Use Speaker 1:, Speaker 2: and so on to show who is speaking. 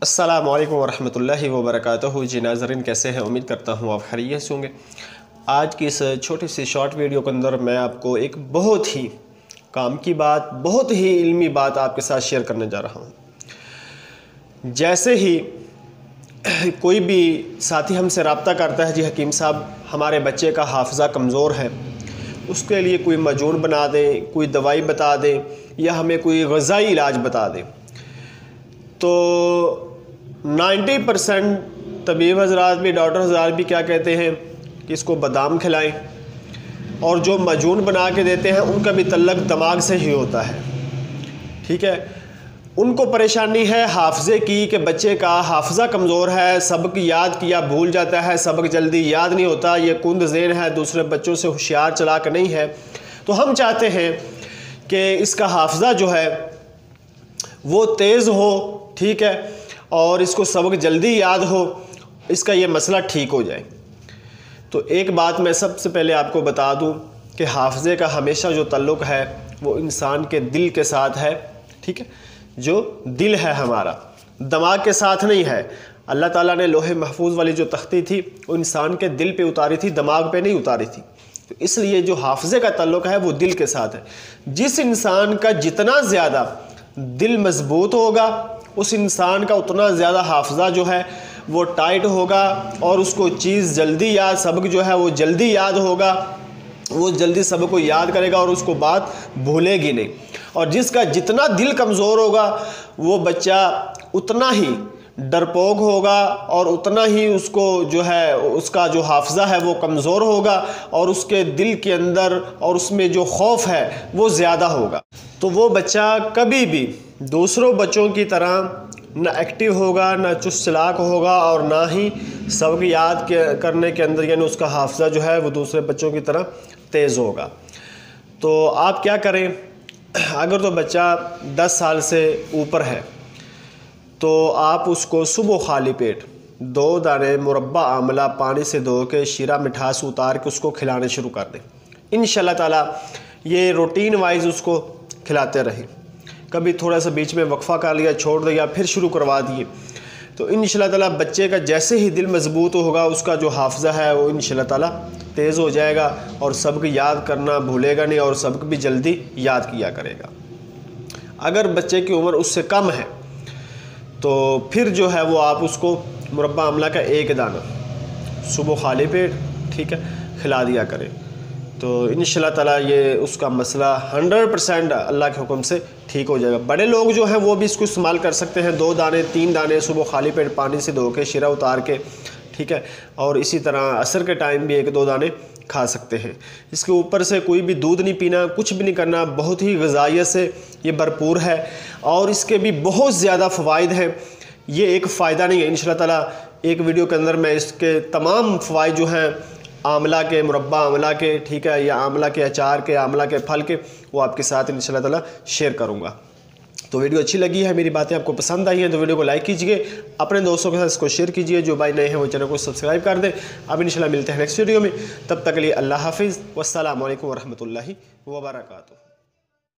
Speaker 1: अस्सलामु अलैकुम वरहमतुल्लाहि वबरकातुहू। जी नाज़रीन, कैसे हैं? उम्मीद करता हूँ आप खैरियत से होंगे। आज की इस छोटी सी शॉर्ट वीडियो के अंदर मैं आपको एक बहुत ही काम की बात, बहुत ही इल्मी बात आपके साथ शेयर करने जा रहा हूँ। जैसे ही कोई भी साथी हमसे रब्ता करता है, जी हकीम साहब हमारे बच्चे का हाफज़ा कमज़ोर है, उसके लिए कोई मजून बना दें, कोई दवाई बता दें या हमें कोई ग़िज़ाई इलाज बता दें, तो 90% तबीब हज़रात भी, डॉक्टर हज़रात भी क्या कहते हैं कि इसको बादाम खिलाएं, और जो मजून बना के देते हैं उनका भी तल्लक दिमाग से ही होता है। ठीक है, उनको परेशानी है हाफजे की कि बच्चे का हाफजा कमज़ोर है, सबक याद किया भूल जाता है, सबक जल्दी याद नहीं होता, ये कुंद ज़ेन है, दूसरे बच्चों से होशियार चालाक नहीं है। तो हम चाहते हैं कि इसका हाफजा जो है वो तेज़ हो, ठीक है, और इसको सबक जल्दी याद हो, इसका ये मसला ठीक हो जाए। तो एक बात मैं सबसे पहले आपको बता दूं कि हाफजे का हमेशा जो ताल्लुक़ है वो इंसान के दिल के साथ है। ठीक है, जो दिल है हमारा, दिमाग के साथ नहीं है। अल्लाह ताला ने लोहे महफूज वाली जो तख्ती थी वो इंसान के दिल पे उतारी थी, दिमाग पे नहीं उतारी थी। तो इसलिए जो हाफजे का ताल्लुक़ है वो दिल के साथ है। जिस इंसान का जितना ज़्यादा दिल मजबूत होगा, उस इंसान का उतना ज़्यादा हाफजा जो है वो टाइट होगा, और उसको चीज़ जल्दी याद, सबक जो है वो जल्दी याद होगा, वो जल्दी सबक को याद करेगा और उसको बात भूलेगी नहीं। और जिसका जितना दिल कमज़ोर होगा वो बच्चा उतना ही डरपोक होगा, और उतना ही उसको जो है उसका जो हाफजा है वो कमज़ोर होगा, और उसके दिल के अंदर और उसमें जो खौफ है वो ज़्यादा होगा। तो वो बच्चा कभी भी दूसरों बच्चों की तरह ना एक्टिव होगा, ना चुस्त चालाक होगा, और ना ही सबक याद करने के अंदर यानी उसका हाफजा जो है वो दूसरे बच्चों की तरह तेज़ होगा। तो आप क्या करें, अगर तो बच्चा 10 साल से ऊपर है तो आप उसको सुबह खाली पेट 2 दाने मुरब्बा आमला पानी से धो के शीरा मिठास उतार के उसको खिलाने शुरू कर दें। इंशाल्लाह ताला ये रूटीन वाइज उसको खिलाते रहें। कभी थोड़ा सा बीच में वक्फ़ा कर लिया, छोड़ दिया, फिर शुरू करवा दिए, तो इंशाल्लाह ताला बच्चे का जैसे ही दिल मजबूत होगा उसका जो हाफजा है वो इंशाल्लाह ताला तेज़ हो जाएगा, और सबक याद करना भूलेगा नहीं, और सबक भी जल्दी याद किया करेगा। अगर बच्चे की उम्र उससे कम है तो फिर जो है वो आप उसको मुरब्बा आमला का 1 दाना सुबह खाली पेट, ठीक है, खिला दिया करें। तो इंशाल्लाह ताला ये उसका मसला 100% अल्लाह के हुक्म से ठीक हो जाएगा। बड़े लोग जो हैं वो भी इसको इस्तेमाल कर सकते हैं, 2 दाने 3 दाने सुबह खाली पेट पानी से धो के शीरा उतार के, ठीक है, और इसी तरह असर के टाइम भी 1-2 दाने खा सकते हैं। इसके ऊपर से कोई भी दूध नहीं पीना, कुछ भी नहीं करना, बहुत ही ग़िज़ाइयत से ये भरपूर है, और इसके भी बहुत ज़्यादा फ़वाइद हैं। ये एक फ़ायदा नहीं है, इंशाल्लाह ताला एक वीडियो के अंदर मैं इसके तमाम फ़वाइद जो हैं आमला के, मुरब्बा आमला के, ठीक है, या आमला के अचार के, आमला के फल के, वो आपके साथ इंशाल्लाह ताला शेयर करूँगा। तो वीडियो अच्छी लगी है, मेरी बातें आपको पसंद आई हैं तो वीडियो को लाइक कीजिए, अपने दोस्तों के साथ इसको शेयर कीजिए, जो भाई नए हैं वो चैनल को सब्सक्राइब कर दें। अब इंशाल्लाह मिलते हैं नेक्स्ट वीडियो में, तब तक के लिए अल्लाह हाफिज़, वस्सलामु अलैकुम वरहमतुल्लाहि वबरकातुहू।